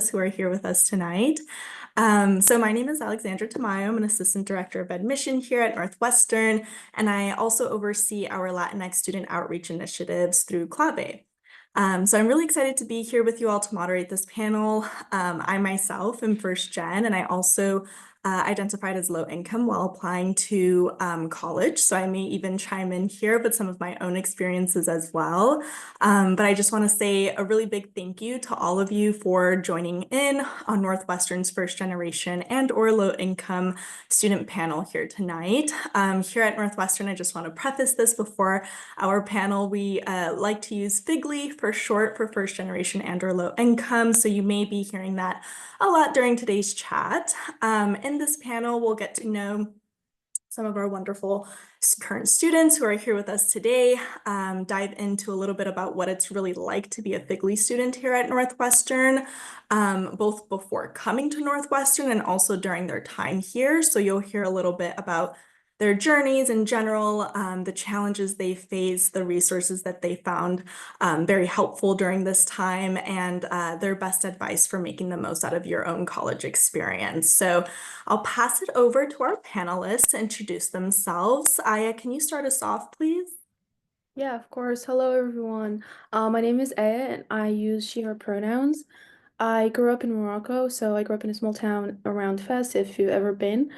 panelists who are here with us tonight. So my name is Alexandra Tamayo. I'm an Assistant Director of Admission here at Northwestern, and I also oversee our Latinx student outreach initiatives through CLAVE. So I'm really excited to be here with you all to moderate this panel. I myself am first gen, and I also identified as low income while applying to college. So I may even chime in here with some of my own experiences as well. But I just want to say a really big thank you to all of you for joining in on Northwestern's first generation and or low income student panel here tonight. Here at Northwestern, I just want to preface this before our panel. We like to use FGLI for short for first generation and or low income. So you may be hearing that a lot during today's chat. In this panel, we'll get to know some of our wonderful current students who are here with us today, dive into a little bit about what it's really like to be a FGLI student here at Northwestern, both before coming to Northwestern and also during their time here. So you'll hear a little bit about their journeys in general, the challenges they face, the resources that they found very helpful during this time, and their best advice for making the most out of your own college experience. So I'll pass it over to our panelists to introduce themselves. Aya, can you start us off, please? Yeah, of course. Hello, everyone. My name is Aya, and I use she, her pronouns. I grew up in Morocco, so I grew up in a small town around Fes, if you've ever been.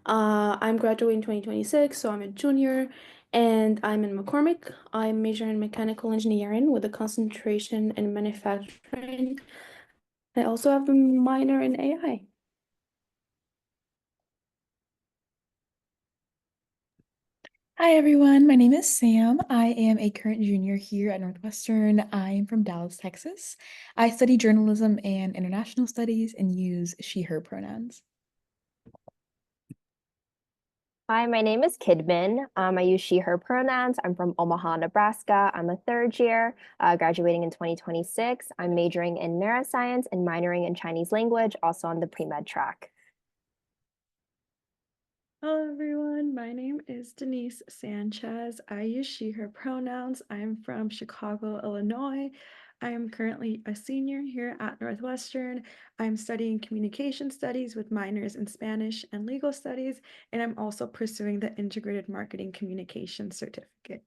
I'm graduating 2026, so I'm a junior, and I'm in McCormick. I'm majoring in mechanical engineering with a concentration in manufacturing. I also have a minor in AI. Hi everyone, my name is Sam. I am a current junior here at Northwestern. I am from Dallas, Texas. I study journalism and international studies and use she, her pronouns. Hi, my name is Kidman. I use she, her pronouns. I'm from Omaha, Nebraska. I'm a third year, graduating in 2026. I'm majoring in neuroscience and minoring in Chinese language, also on the pre-med track. Hello everyone, my name is Denise Sanchez. I use she, her pronouns. I'm from Chicago, Illinois. I am currently a senior here at Northwestern. I'm studying communication studies with minors in Spanish and legal studies, and I'm also pursuing the integrated marketing communication certificate.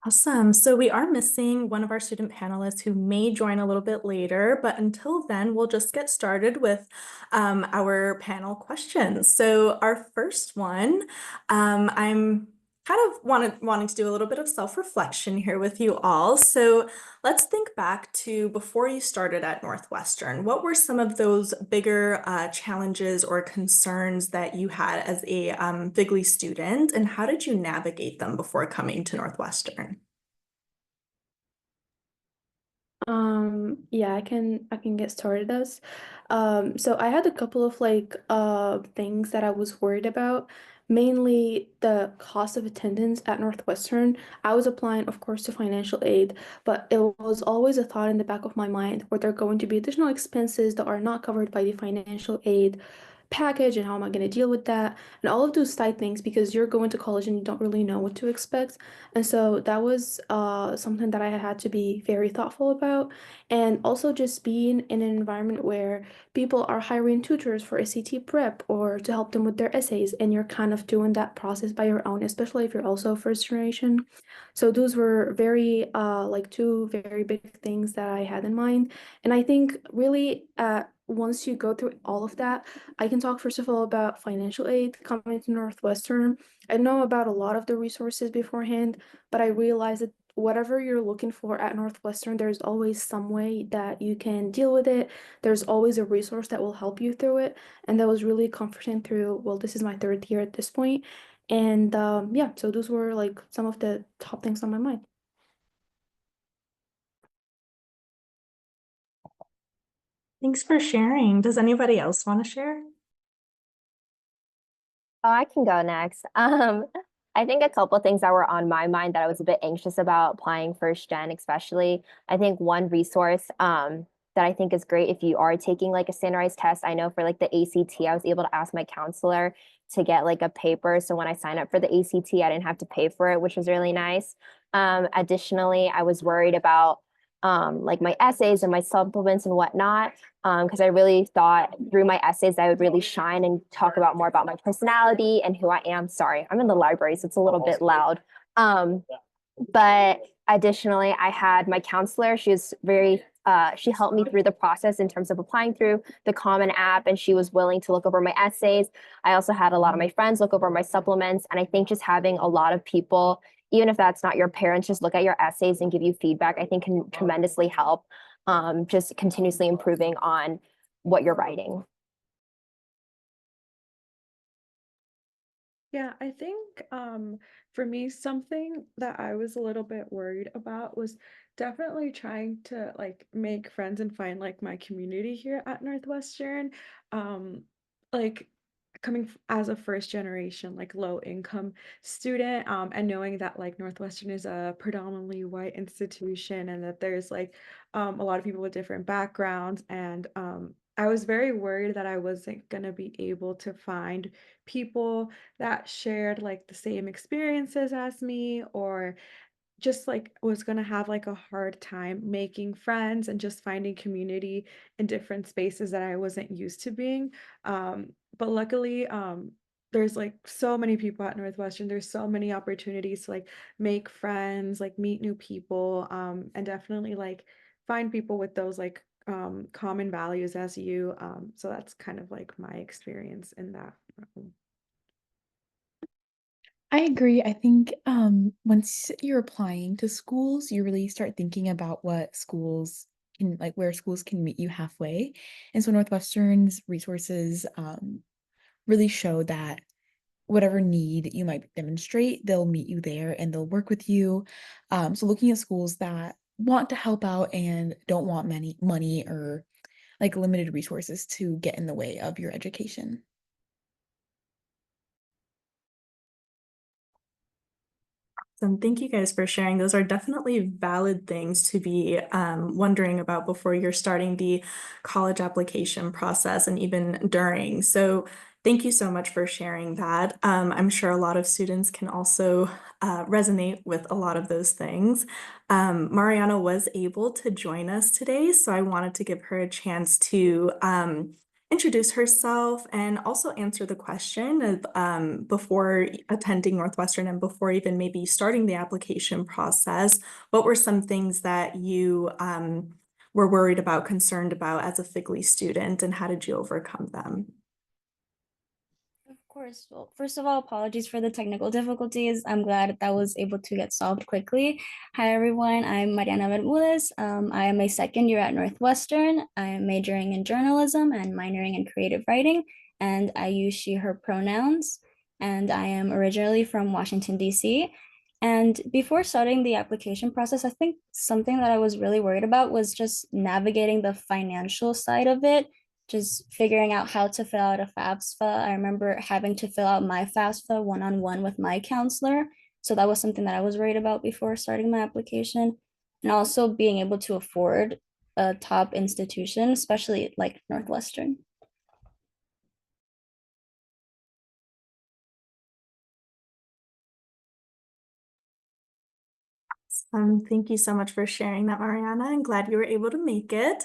Awesome. So we are missing one of our student panelists who may join a little bit later, but until then, we'll just get started with our panel questions. So our first one, I'm kind of wanting to do a little bit of self-reflection here with you all. So let's think back to before you started at Northwestern. What were some of those bigger challenges or concerns that you had as a FGLI student, and how did you navigate them before coming to Northwestern? Yeah, I can get started as. So I had a couple of things that I was worried about, mainly the cost of attendance at Northwestern. I was applying, of course, to financial aid, but it was always a thought in the back of my mind, were there going to be additional expenses that are not covered by the financial aid package, and how am I going to deal with that? And all of those side things, because you're going to college and you don't really know what to expect. And so that was something that I had to be very thoughtful about. And also just being in an environment where people are hiring tutors for SAT prep or to help them with their essays, and you're kind of doing that process by your own, especially if you're also first generation. So those were very two very big things that I had in mind. And I think really once you go through all of that, I can talk first of all about financial aid coming to Northwestern. I know about a lot of the resources beforehand, but I realized that whatever you're looking for at Northwestern, there's always some way that you can deal with it. There's always a resource that will help you through it. And that was really comforting through, well, this is my third year at this point. And yeah, so those were like some of the top things on my mind. Thanks for sharing. Does anybody else want to share? Oh, I can go next. I think a couple things that were on my mind that I was a bit anxious about applying first gen, especially. I think one resource that I think is great if you are taking like a standardized test. I know for like the ACT, I was able to ask my counselor to get like a paper. So when I signed up for the ACT, I didn't have to pay for it, which was really nice. Additionally, I was worried about like my essays and my supplements and whatnot. Because I really thought through my essays I would really shine and talk about more about my personality and who I am. Sorry, I'm in the library, so it's a little bit loud. But additionally, I had my counselor. She was very, she helped me through the process in terms of applying through the Common App, and she was willing to look over my essays. I also had a lot of my friends look over my supplements. And I think just having a lot of people, even if that's not your parents, just look at your essays and give you feedback, I think can tremendously help just continuously improving on what you're writing. Yeah, I think for me, something that I was a little bit worried about was definitely trying to like make friends and find like my community here at Northwestern. Um, like as a first generation, like low income student, and knowing that like Northwestern is a predominantly white institution and that there's like a lot of people with different backgrounds, and I was very worried that I wasn't gonna be able to find people that shared like the same experiences as me, or just like was gonna have like a hard time making friends and just finding community in different spaces that I wasn't used to being. But luckily, there's like so many people at Northwestern. There's so many opportunities to like make friends, like meet new people, and definitely like find people with those like common values as you. So that's kind of like my experience in that. I agree. I think once you're applying to schools, you really start thinking about what schools can, like where schools can meet you halfway. And so Northwestern's resources really show that whatever need you might demonstrate, they'll meet you there and they'll work with you. So looking at schools that want to help out and don't want many money or like limited resources to get in the way of your education. Thank you guys for sharing. Those are definitely valid things to be wondering about before you're starting the college application process and even during. So thank you so much for sharing that. I'm sure a lot of students can also resonate with a lot of those things. Mariana was able to join us today, so I wanted to give her a chance to introduce herself and also answer the question of before attending Northwestern and before even maybe starting the application process, what were some things that you were worried about, concerned about as a FGLI student, and how did you overcome them? Of course. Well, first of all, apologies for the technical difficulties. I'm glad that was able to get solved quickly. Hi, everyone. I'm Mariana Bermudez. I am a second year at Northwestern. I am majoring in journalism and minoring in creative writing, and I use she, her pronouns. And I am originally from Washington, D.C. And before starting the application process, I think something that I was really worried about was just navigating the financial side of it, just figuring out how to fill out a FAFSA. I remember having to fill out my FAFSA one-on-one with my counselor. So that was something that I was worried about before starting my application. And also being able to afford a top institution, especially like Northwestern. Thank you so much for sharing that, Mariana. I'm glad you were able to make it.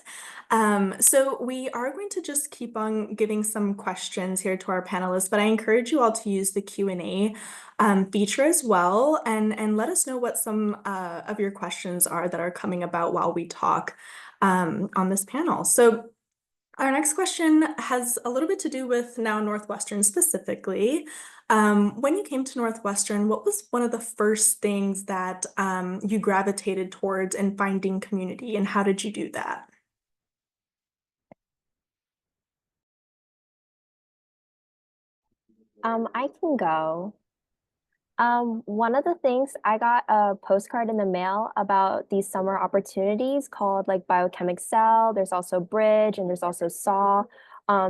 So we are going to just keep on giving some questions here to our panelists, but I encourage you all to use the Q&A feature as well, and let us know what some of your questions are that are coming about while we talk on this panel. So our next question has a little bit to do with now Northwestern specifically. When you came to Northwestern, what was one of the first things that you gravitated towards in finding community, and how did you do that? I can go. One of the things I got a postcard in the mail about these summer opportunities called like Biochem Excel. There's also Bridge and there's also SAW.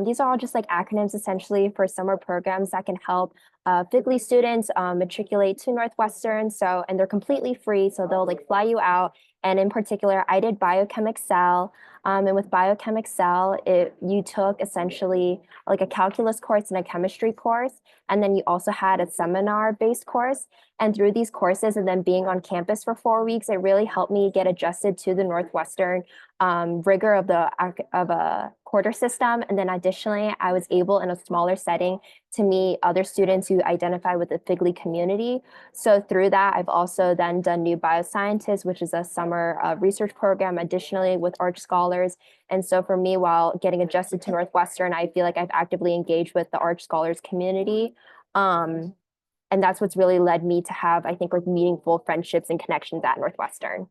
These are all just like acronyms essentially for summer programs that can help FGLI students matriculate to Northwestern. So, and they're completely free. So they'll like fly you out. And in particular, I did Biochem Excel. And with Biochem Excel, you took essentially like a calculus course and a chemistry course. And then you also had a seminar-based course. And through these courses and then being on campus for 4 weeks, it really helped me get adjusted to the Northwestern rigor of a quarter system. And then additionally, I was able in a smaller setting to meet other students who identify with the FGLI community. So through that, I've also then done New Bioscientist, which is a summer research program, additionally with Arch Scholars. And so for me, while getting adjusted to Northwestern, I feel like I've actively engaged with the Arch Scholars community. And that's what's really led me to have, I think, like meaningful friendships and connections at Northwestern.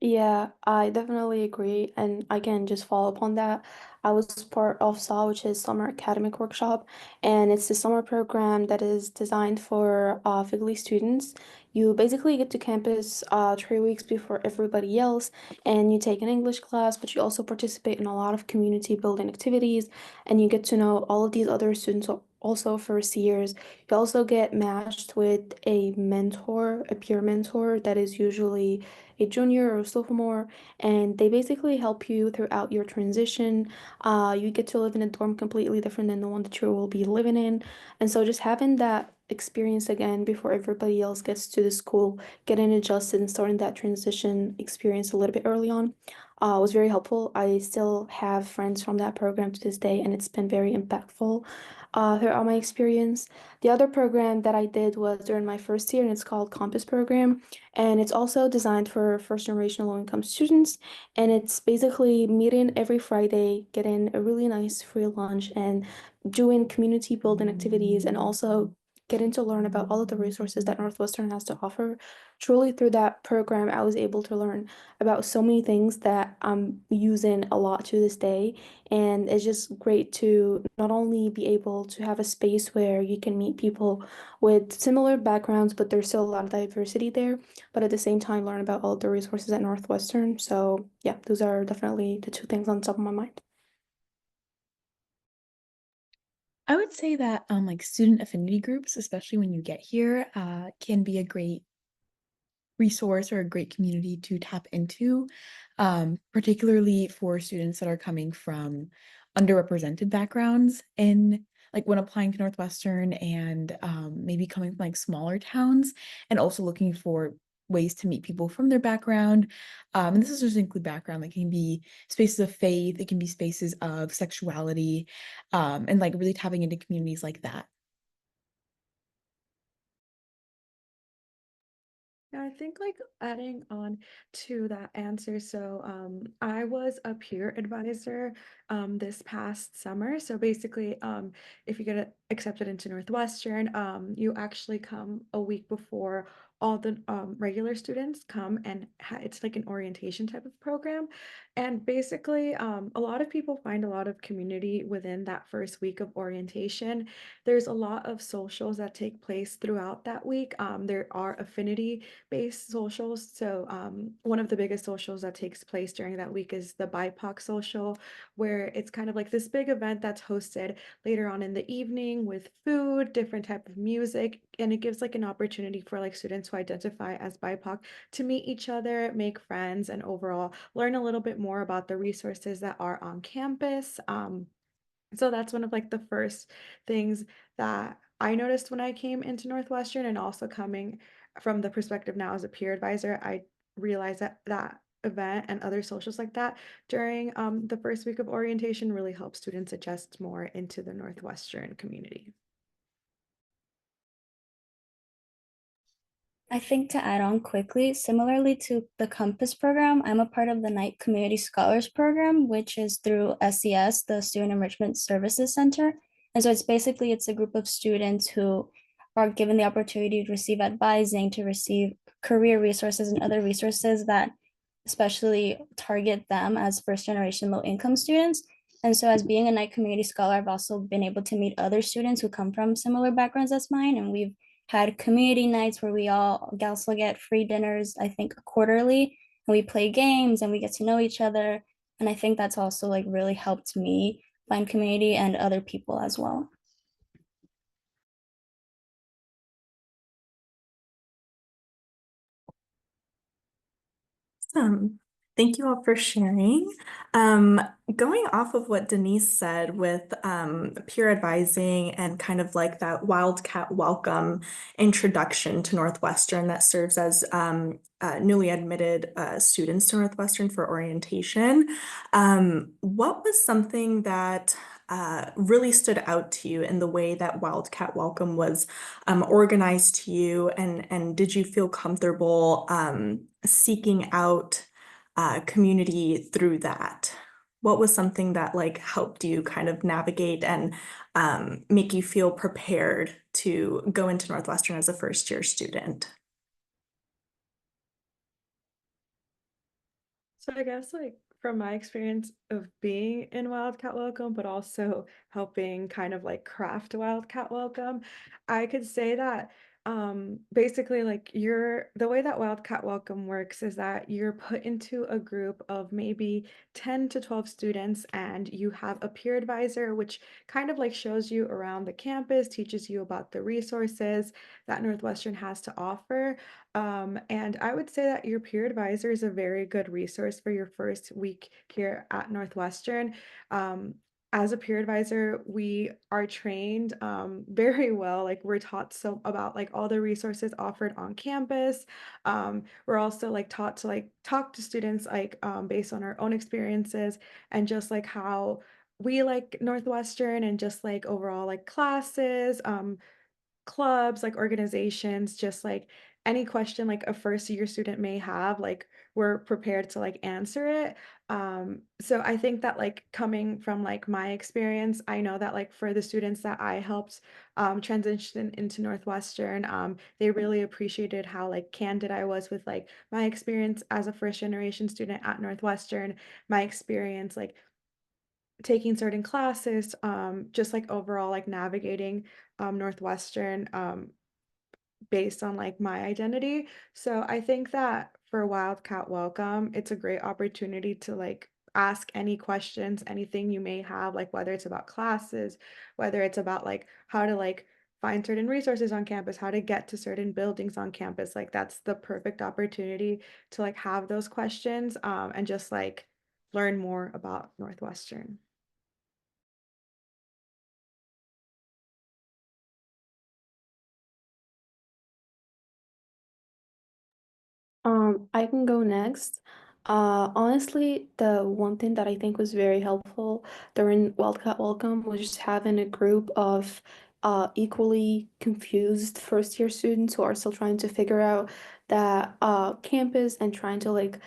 Yeah, I definitely agree. And I can just follow up on that. I was part of SAW, which is Summer Academic Workshop, and it's a summer program that is designed for FIGLY students. You basically get to campus 3 weeks before everybody else, and you take an English class, but you also participate in a lot of community building activities, and you get to know all of these other students also first years. You also get matched with a mentor, a peer mentor that is usually a junior or a sophomore, and they basically help you throughout your transition. You get to live in a dorm completely different than the one that you will be living in. And so just having that experience again before everybody else gets to the school, getting adjusted and starting that transition experience a little bit early on, was very helpful. I still have friends from that program to this day, and it's been very impactful throughout my experience. The other program that I did was during my first year, and it's called Compass Program, and it's also designed for first generation low income students. And it's basically meeting every Friday, getting a really nice free lunch, and doing community building activities, and also getting to learn about all of the resources that Northwestern has to offer. Truly, through that program, I was able to learn about so many things that I'm using a lot to this day. And it's just great to not only be able to have a space where you can meet people with similar backgrounds, but there's still a lot of diversity there, but at the same time learn about all the resources at Northwestern. So yeah, those are definitely the two things on top of my mind. I would say that like student affinity groups, especially when you get here, can be a great resource or a great community to tap into, particularly for students that are coming from underrepresented backgrounds in like when applying to Northwestern and maybe coming from like smaller towns and also looking for ways to meet people from their background. And this does just include background, like it can be spaces of faith, it can be spaces of sexuality, and like really tapping into communities like that. Yeah, I think like adding on to that answer. So I was a peer advisor this past summer. So basically, if you get accepted into Northwestern, you actually come a week before all the regular students come, and it's like an orientation type of program. And basically, a lot of people find a lot of community within that first week of orientation. There's a lot of socials that take place throughout that week. There are affinity based socials. So one of the biggest socials that takes place during that week is the BIPOC social, where it's kind of like this big event that's hosted later on in the evening with food, different type of music, and it gives like an opportunity for like students who identify as BIPOC to meet each other, make friends, and overall learn a little bit more about the resources that are on campus. So that's one of like the first things that I noticed when I came into Northwestern, and also coming from the perspective now as a peer advisor, I realized that that event and other socials like that during the first week of orientation really help students adjust more into the Northwestern community. I think to add on quickly, similarly to the Compass program, I'm a part of the Knight Community Scholars Program, which is through SES, the Student Enrichment Services Center. And so it's a group of students who are given the opportunity to receive advising, to receive career resources and other resources that especially target them as first generation low income students. And so as being a Knight Community Scholar, I've also been able to meet other students who come from similar backgrounds as mine, and we've had community nights where we all also get free dinners, I think quarterly, and we play games and we get to know each other. And I think that's also like really helped me find community and other people as well. Awesome. Thank you all for sharing. Um, Going off of what Denise said with peer advising and kind of like that Wildcat welcome introduction to Northwestern that serves as newly admitted students to Northwestern for orientation, what was something that really stood out to you in the way that Wildcat Welcome was organized to you, and did you feel comfortable seeking out community through that? What was something that like helped you kind of navigate and make you feel prepared to go into Northwestern as a first year student? So I guess like from my experience of being in Wildcat Welcome, but also helping kind of like craft Wildcat Welcome, I could say that basically like you're the way that Wildcat Welcome works is that you're put into a group of maybe 10 to 12 students and you have a peer advisor which kind of like shows you around the campus, teaches you about the resources that Northwestern has to offer. And I would say that your peer advisor is a very good resource for your first week here at Northwestern. Um, as a peer advisor, we are trained very well. Like we're taught so about like all the resources offered on campus. We're also like taught to like talk to students like based on our own experiences and just like how we like Northwestern and just like overall like classes. Clubs, like organizations, just like any question like a first year student may have, like we're prepared to like answer it. So I think that like coming from like my experience, I know that like for the students that I helped transition into Northwestern, they really appreciated how like candid I was with like my experience as a first generation student at Northwestern, my experience like taking certain classes, just like overall like navigating Northwestern based on like my identity. So I think that for Wildcat Welcome, it's a great opportunity to like ask any questions, anything you may have, like whether it's about classes, whether it's about like how to like find certain resources on campus, how to get to certain buildings on campus. Like that's the perfect opportunity to like have those questions and just like learn more about Northwestern. I can go next. Honestly, the one thing that I think was very helpful during Wildcat Welcome was just having a group of equally confused first year students who are still trying to figure out that campus and trying to like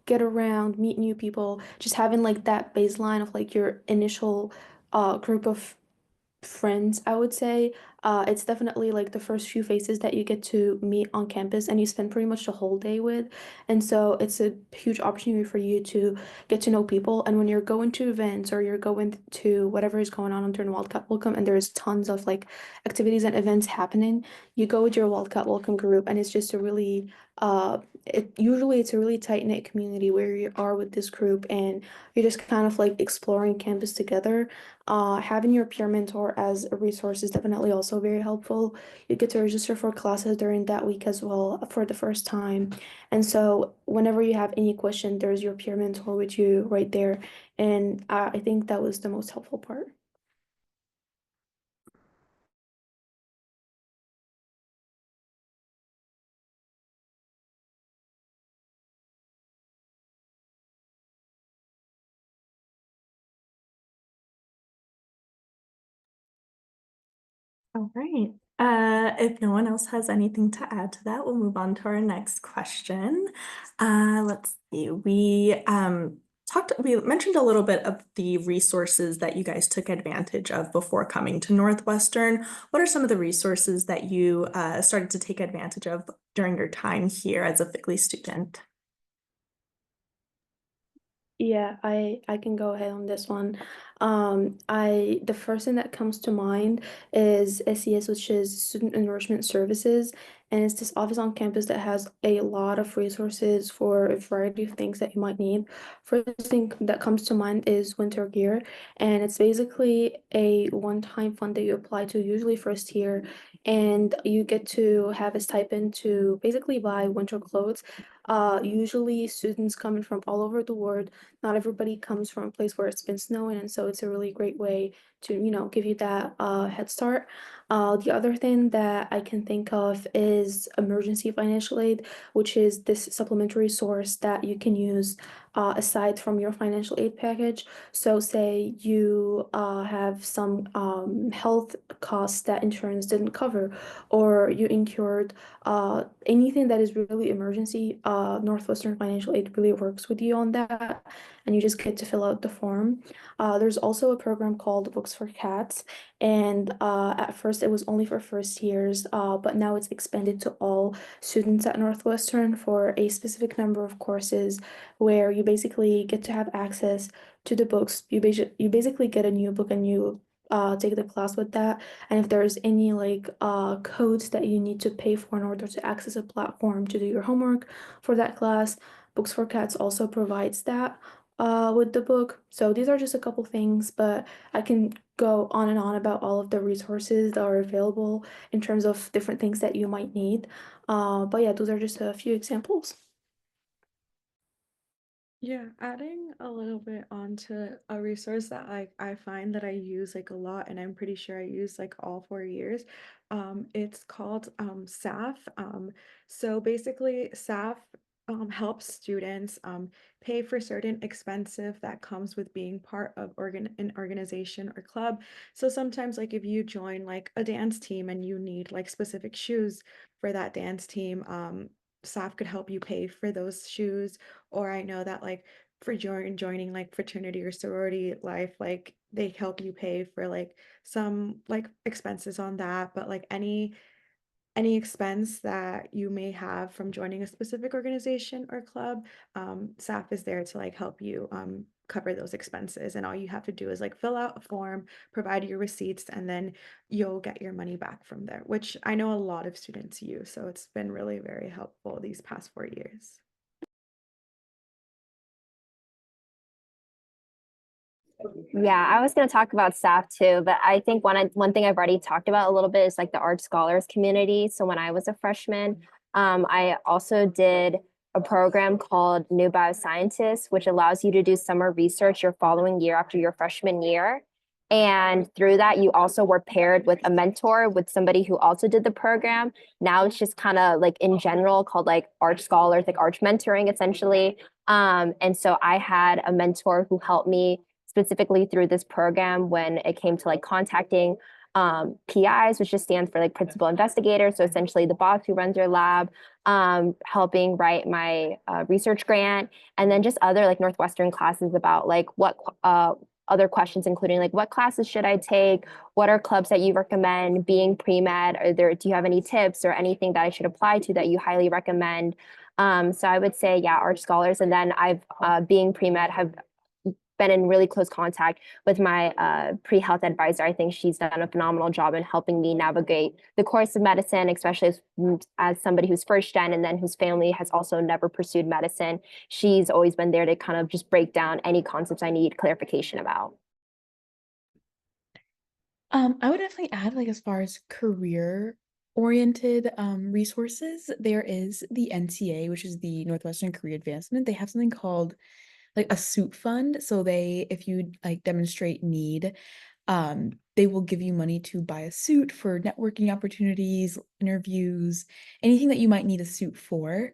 get around, meet new people, just having like that baseline of like your initial group of friends, I would say. It's definitely like the first few faces that you get to meet on campus and you spend pretty much the whole day with. And so it's a huge opportunity for you to get to know people. And when you're going to events or you're going to whatever is going on during Wildcat Welcome and there's tons of like activities and events happening, you go with your Wildcat Welcome group and it's just a really it's a really tight-knit community where you are with this group and you're just kind of like exploring campus together. Having your peer mentor as a resource is definitely also very helpful. You get to register for classes during that week as well for the first time. And so whenever you have any question, there's your peer mentor with you right there. And I think that was the most helpful part. All right. If no one else has anything to add to that, we'll move on to our next question. Let's see. We mentioned a little bit of the resources that you guys took advantage of before coming to Northwestern. What are some of the resources that you started to take advantage of during your time here as a FGLI student? Yeah, I can go ahead on this one. I the first thing that comes to mind is SES, which is Student Enrichment Services, and it's this office on campus that has a lot of resources for a variety of things that you might need. First thing that comes to mind is winter gear, and it's basically a one-time fund that you apply to, usually first year, and you get to have a stipend to basically buy winter clothes. Usually students coming from all over the world. Not everybody comes from a place where it's been snowing, and so it's a really great way to, give you that head start. The other thing that I can think of is emergency financial aid, which is this supplementary source that you can use aside from your financial aid package. So say you have some health costs that insurance didn't cover, or you incurred anything that is really emergency, Northwestern Financial Aid really works with you on that, and you just get to fill out the form. There's also a program called Books for Cats, and at first it was only for first years, but now it's expanded to all students at Northwestern for a specific number of courses where you basically get to have access to the books. You basically get a new book and you take the class with that. And if there's any like codes that you need to pay for in order to access a platform to do your homework for that class, Books for Cats also provides that with the book. So these are just a couple things, but I can go on and on about all of the resources that are available in terms of different things that you might need. But yeah, those are just a few examples. Yeah, adding a little bit onto a resource that I find that I use like a lot, and I'm pretty sure I use like all 4 years. It's called SAF. So basically, SAF helps students pay for certain expensive that comes with being part of an organization or club. So sometimes, like if you join like a dance team and you need like specific shoes for that dance team, SAF could help you pay for those shoes. Or I know that like for joining like fraternity or sorority life, like they help you pay for like some like expenses on that. But like any expense that you may have from joining a specific organization or club, SAF is there to like help you cover those expenses. And all you have to do is like fill out a form, provide your receipts, and then you'll get your money back from there, which I know a lot of students use. So it's been really very helpful these past 4 years. Yeah, I was going to talk about staff too, but I think one thing I've already talked about a little bit is like the art scholars community. So when I was a freshman, I also did a program called New Bioscientist, which allows you to do summer research your following year after your freshman year. And through that, you also were paired with a mentor, with somebody who also did the program. Now it's just kind of like in general called like art scholars, like art mentoring essentially. And so I had a mentor who helped me specifically through this program when it came to like contacting PIs, which just stands for like principal investigator. So essentially the boss who runs your lab, helping write my research grant, and then just other like Northwestern classes about like what other questions, including like what classes should I take? What are clubs that you recommend? Being pre-med, do you have any tips or anything that I should apply to that you highly recommend? So I would say, yeah, art scholars. And then I've being pre-med have been in really close contact with my pre-health advisor. I think she's done a phenomenal job in helping me navigate the course of medicine, especially as somebody who's first gen and then whose family has also never pursued medicine. She's always been there to kind of just break down any concepts I need clarification about. I would definitely add, like, as far as career oriented resources, there is the NCA, which is the Northwestern Career Advancement. They have something called like a suit fund. So if you like demonstrate need, they will give you money to buy a suit for networking opportunities, interviews, anything that you might need a suit for.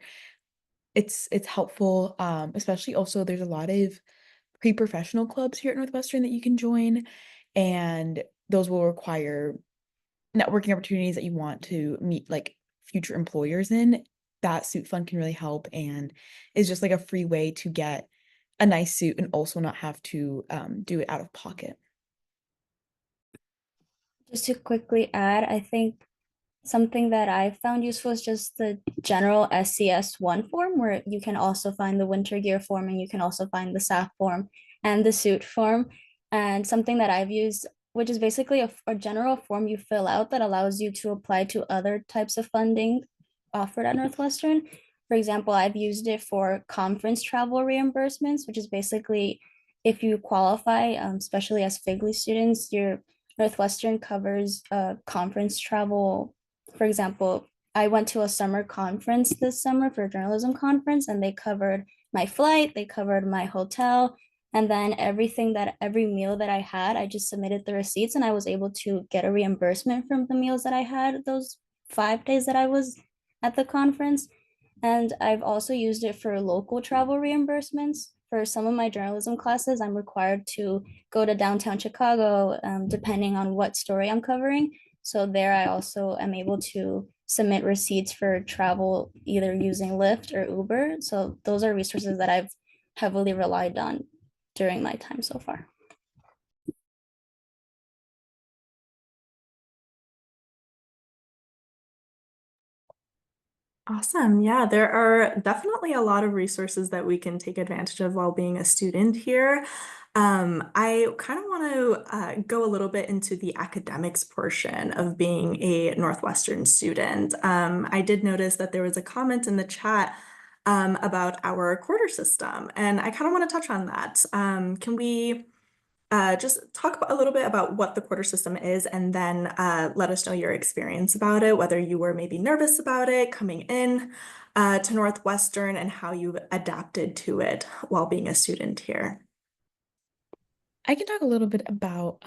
It's helpful. Especially also there's a lot of pre-professional clubs here at Northwestern that you can join, and those will require networking opportunities that you want to meet like future employers in. That suit fund can really help and is just like a free way to get a nice suit and also not have to do it out of pocket. Just to quickly add, I think something that I found useful is just the general SCS1 form, where you can also find the winter gear form and you can also find the SAF form and the suit form. And something that I've used, which is basically a general form you fill out that allows you to apply to other types of funding offered at Northwestern. For example, I've used it for conference travel reimbursements, which is basically if you qualify, especially as FGLI students, your Northwestern covers conference travel. For example, I went to a summer conference this summer for a journalism conference, and they covered my flight, they covered my hotel, and then every meal that I had, I just submitted the receipts and I was able to get a reimbursement from the meals that I had those 5 days that I was at the conference. And I've also used it for local travel reimbursements. For some of my journalism classes, I'm required to go to downtown Chicago, depending on what story I'm covering. So there I also am able to submit receipts for travel either using Lyft or Uber. So those are resources that I've heavily relied on during my time so far. Awesome. Yeah, there are definitely a lot of resources that we can take advantage of while being a student here. I kind of want to go a little bit into the academics portion of being a Northwestern student. I did notice that there was a comment in the chat about our quarter system, and I kind of want to touch on that. Can we just talk a little bit about what the quarter system is, and then let us know your experience about it, whether you were maybe nervous about it coming in to Northwestern and how you've adapted to it while being a student here. I can talk a little bit about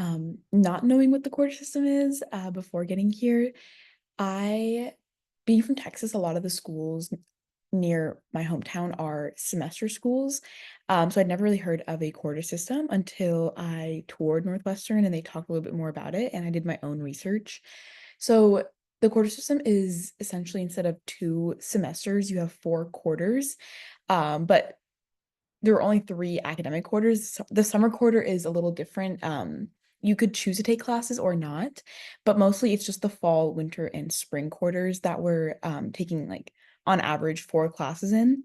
not knowing what the quarter system is before getting here. Being from Texas, a lot of the schools near my hometown are semester schools. So I'd never really heard of a quarter system until I toured Northwestern and they talked a little bit more about it, and I did my own research. So the quarter system is essentially, instead of 2 semesters, you have 4 quarters. But there are only 3 academic quarters. The summer quarter is a little different. You could choose to take classes or not, but mostly it's just the fall, winter, and spring quarters that we're taking, like, on average 4 classes in.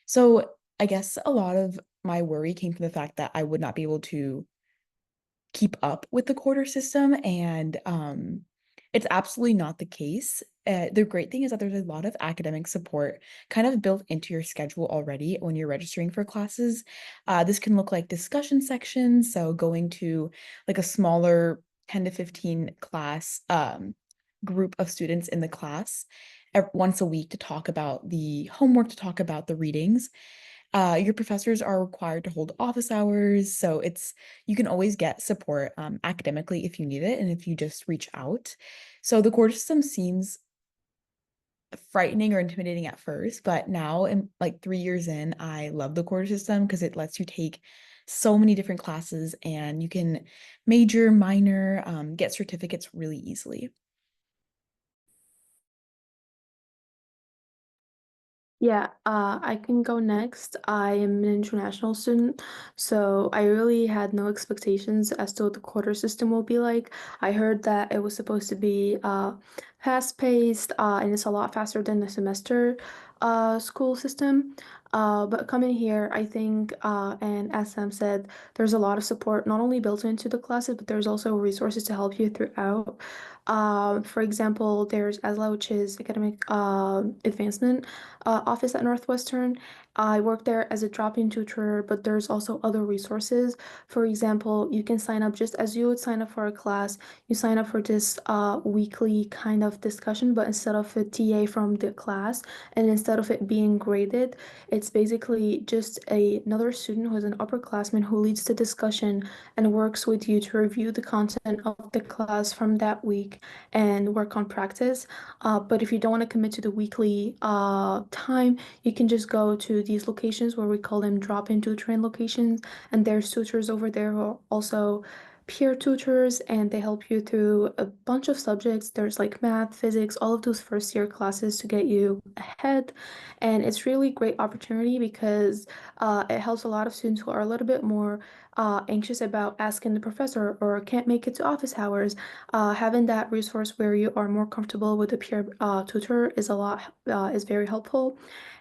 So I guess a lot of my worry came from the fact that I would not be able to keep up with the quarter system, and it's absolutely not the case. The great thing is that there's a lot of academic support kind of built into your schedule already when you're registering for classes. This can look like discussion sections, so going to like a smaller 10 to 15 class group of students in the class once a week to talk about the homework, to talk about the readings. Your professors are required to hold office hours, so you can always get support academically if you need it and if you just reach out. So the quarter system seems frightening or intimidating at first, but now, in like 3 years in, I love the quarter system because it lets you take so many different classes and you can major, minor, get certificates really easily. Yeah, I can go next. I am an international student, so I really had no expectations as to what the quarter system will be like. I heard that it was supposed to be fast-paced, and it's a lot faster than the semester school system. But coming here, I think, and as Sam said, there's a lot of support not only built into the classes, but there's also resources to help you throughout. For example, there's ASLA, which is Academic Advancement office at Northwestern. I work there as a drop-in tutor, but there's also other resources. For example, you can sign up just as you would sign up for a class. You sign up for this weekly kind of discussion, but instead of a TA from the class and instead of it being graded, it's basically just another student who is an upperclassman who leads the discussion and works with you to review the content of the class from that week and work on practice. But if you don't want to commit to the weekly time, you can just go to these locations where we call them drop-in tutoring locations, and there's tutors over there who are also peer tutors, and they help you through a bunch of subjects. There's like math, physics, all of those first year classes to get you ahead. And it's really great opportunity because it helps a lot of students who are a little bit more anxious about asking the professor or can't make it to office hours. Having that resource where you are more comfortable with a peer tutor is very helpful.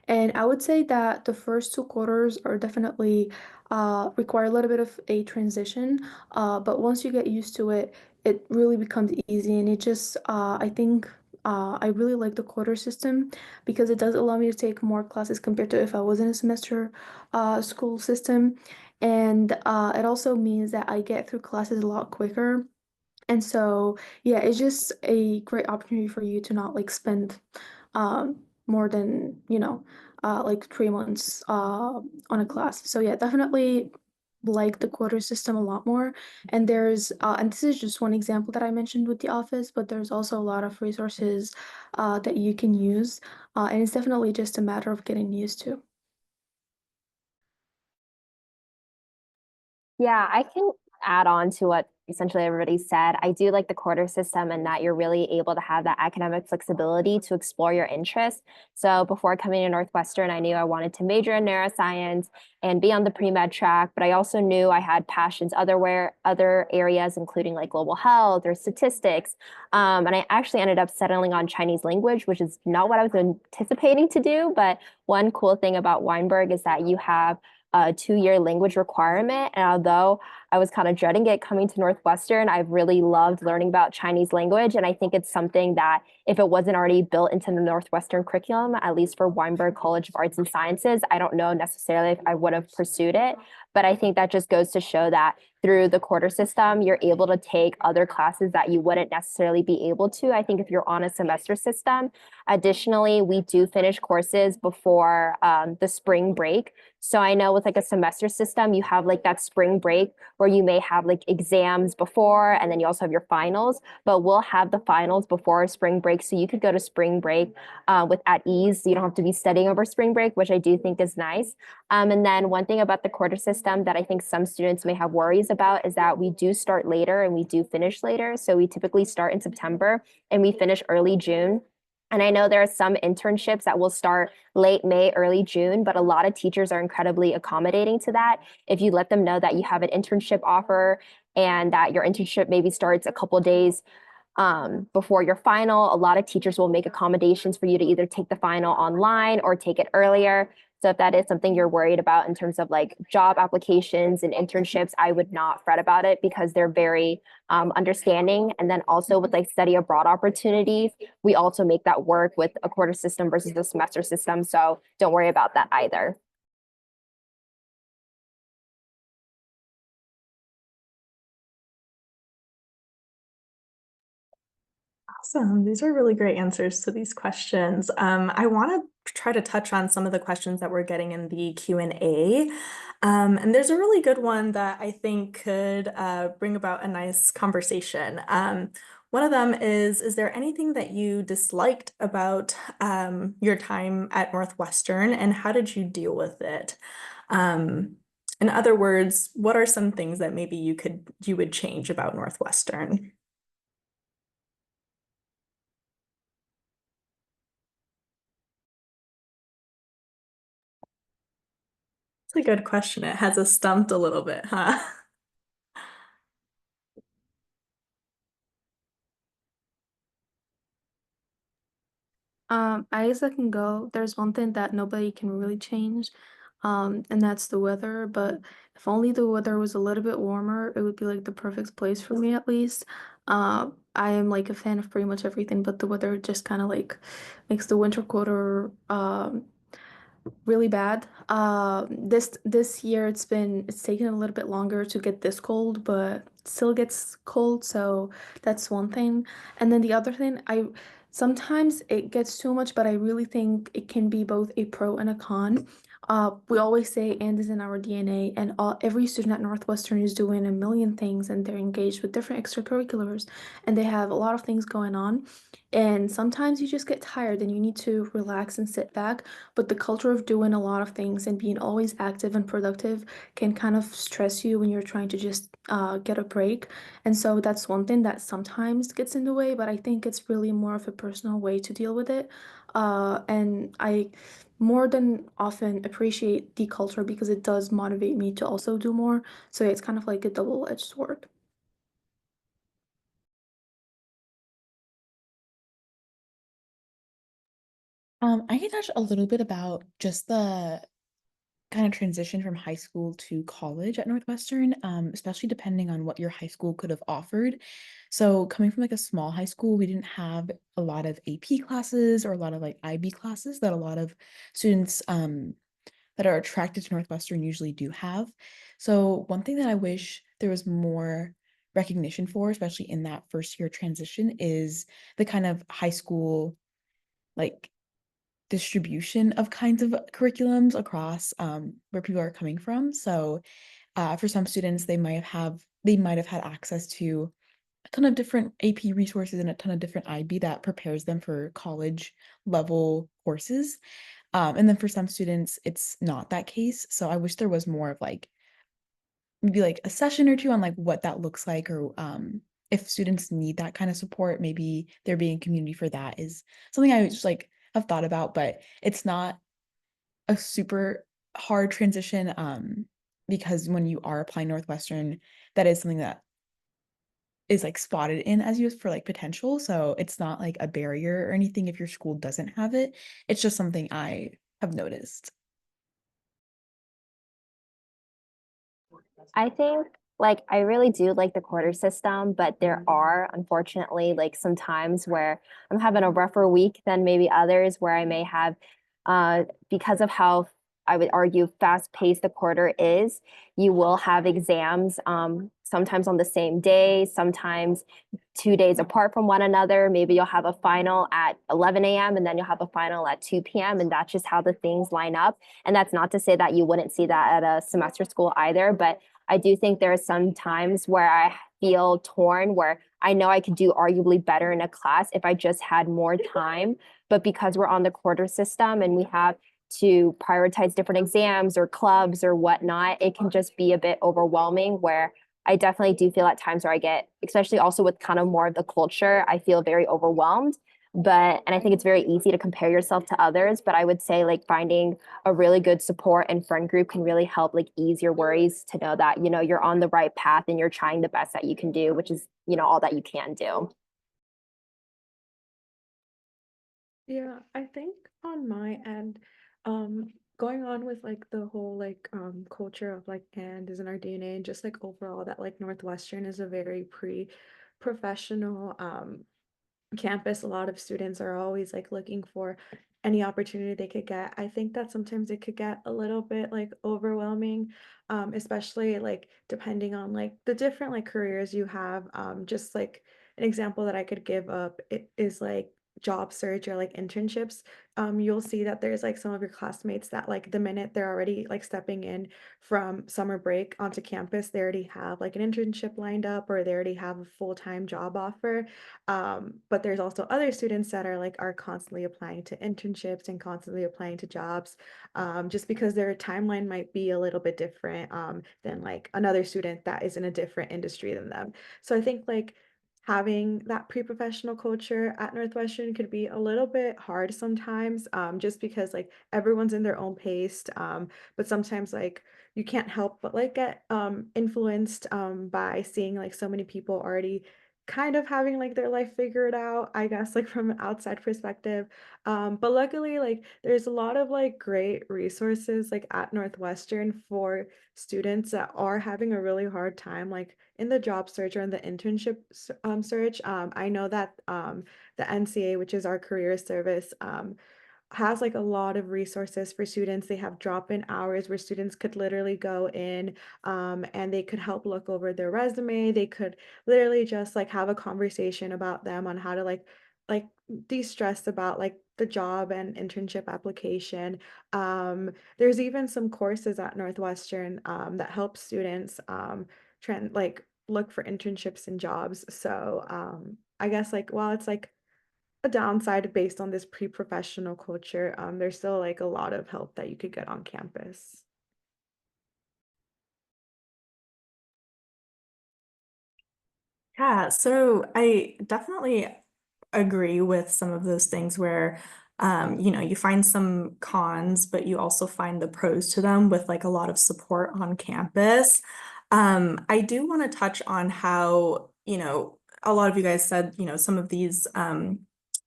And I would say that the first 2 quarters are definitely require a little bit of a transition. But once you get used to it, it really becomes easy. And it just, I think, I really like the quarter system because it does allow me to take more classes compared to if I was in a semester school system. And it also means that I get through classes a lot quicker. And so, yeah, it's just a great opportunity for you to not like spend more than, like 3 months on a class. So yeah, definitely like the quota system a lot more. And and this is just one example that I mentioned with the office, but there's also a lot of resources that you can use. And it's definitely just a matter of getting used to. Yeah, I can add on to what essentially everybody said. I do like the quarter system and that you're really able to have that academic flexibility to explore your interests. So before coming to Northwestern, I knew I wanted to major in neuroscience and be on the pre-med track, but I also knew I had passions other areas, including like global health or statistics. And I actually ended up settling on Chinese language, which is not what I was anticipating to do. But one cool thing about Weinberg is that you have a 2-year language requirement. And although I was kind of dreading it coming to Northwestern, I've really loved learning about Chinese language. And I think it's something that if it wasn't already built into the Northwestern curriculum, at least for Weinberg College of Arts and Sciences, I don't know necessarily if I would have pursued it. But I think that just goes to show that through the quarter system, you're able to take other classes that you wouldn't necessarily be able to. I think if you're on a semester system. Additionally, we do finish courses before the spring break. So I know with like a semester system, you have like that spring break where you may have like exams before and then you also have your finals, but we'll have the finals before spring break. So you could go to spring break with at ease. So you don't have to be studying over spring break, which I do think is nice. And then one thing about the quarter system that I think some students may have worries about is that we do start later and we do finish later. So we typically start in September and we finish early June. And I know there are some internships that will start late May, early June, but a lot of teachers are incredibly accommodating to that. If you let them know that you have an internship offer and that your internship maybe starts a couple days before your final, a lot of teachers will make accommodations for you to either take the final online or take it earlier. So if that is something you're worried about in terms of like job applications and internships, I would not fret about it because they're very understanding. And then also with like study abroad opportunities, we also make that work with a quarter system versus the semester system. So don't worry about that either. Awesome. These are really great answers to these questions. I want to try to touch on some of the questions that we're getting in the Q&A. And there's a really good one that I think could bring about a nice conversation. One of them is there anything that you disliked about your time at Northwestern and how did you deal with it? In other words, what are some things that maybe you would change about Northwestern? It's a good question. It has us stumped a little bit, huh? I guess I can go. There's one thing that nobody can really change, and that's the weather. But if only the weather was a little bit warmer, it would be like the perfect place for me at least. I am like a fan of pretty much everything, but the weather just kind of like makes the winter quarter really bad. This year it's taken a little bit longer to get this cold, but it still gets cold, so that's one thing. And then the other thing, I sometimes it gets too much, but I really think it can be both a pro and a con. We always say and is in our DNA, and every student at Northwestern is doing a million things, and they're engaged with different extracurriculars, and they have a lot of things going on. And sometimes you just get tired and you need to relax and sit back. But the culture of doing a lot of things and being always active and productive can kind of stress you when you're trying to just get a break. And so that's one thing that sometimes gets in the way, but I think it's really more of a personal way to deal with it. And I more than often appreciate the culture because it does motivate me to also do more. So it's kind of like a double-edged sword. I can touch a little bit about just the kind of transition from high school to college at Northwestern, especially depending on what your high school could have offered. So coming from like a small high school, we didn't have a lot of AP classes or a lot of like IB classes that a lot of students that are attracted to Northwestern usually do have. So one thing that I wish there was more recognition for, especially in that first year transition, is the kind of high school like distribution of kinds of curriculums across where people are coming from. So for some students, they might have had access to a ton of different AP resources and a ton of different IB that prepares them for college level courses. And then for some students, it's not that case. So I wish there was more of like maybe like a session or two on like what that looks like, or if students need that kind of support, maybe there being community for that is something I just like have thought about, but it's not a super hard transition because when you are applying Northwestern, that is something that is like spotted in as you for like potential. So it's not like a barrier or anything if your school doesn't have it. It's just something I have noticed. I think like I really do like the quarter system, but there are unfortunately like some times where I'm having a rougher week than maybe others where I may have because of how I would argue fast paced the quarter is, you will have exams sometimes on the same day, sometimes 2 days apart from one another. Maybe you'll have a final at 11 a.m. and then you'll have a final at 2 p.m. And that's just how the things line up. And that's not to say that you wouldn't see that at a semester school either, but I do think there are some times where I feel torn, where I know I could do arguably better in a class if I just had more time. But because we're on the quarter system and we have to prioritize different exams or clubs or whatnot, it can just be a bit overwhelming where I definitely do feel at times where I get, especially also with kind of more of the culture, I feel very overwhelmed. And I think it's very easy to compare yourself to others. But I would say like finding a really good support and friend group can really help like ease your worries to know that, you know, you're on the right path and you're trying the best that you can do, which is, you know, all that you can do. Yeah, I think on my end, going on with like the whole like culture of like and is in our DNA and just like overall that like Northwestern is a very professional campus. A lot of students are always like looking for any opportunity they could get. I think that sometimes it could get a little bit like overwhelming, especially like depending on like the different like careers you have. Just like an example that I could give up it is like job search or like internships. You'll see that there's like some of your classmates that like the minute they're already like stepping in from summer break onto campus, they already have like an internship lined up or they already have a full-time job offer. But there's also other students that are constantly applying to internships and constantly applying to jobs, just because their timeline might be a little bit different than like another student that is in a different industry than them. So I think like having that pre-professional culture at Northwestern could be a little bit hard sometimes, just because like everyone's in their own pace, but sometimes like you can't help but like get influenced by seeing like so many people already kind of having like their life figured out, I guess, like from an outside perspective. But luckily, like there's a lot of like great resources like at Northwestern for students that are having a really hard time, like in the job search or in the internship search. I know that the NCA, which is our career service, has like a lot of resources for students. They have drop-in hours where students could literally go in and they could help look over their resume. They could literally just like have a conversation about them on how to like de-stress about like the job and internship application. There's even some courses at Northwestern that help students trend like look for internships and jobs. So I guess like while it's like a downside based on this pre-professional culture, there's still like a lot of help that you could get on campus. Yeah, so I definitely agree with some of those things where you find some cons, but you also find the pros to them with like a lot of support on campus. I do want to touch on how, a lot of you guys said, some of these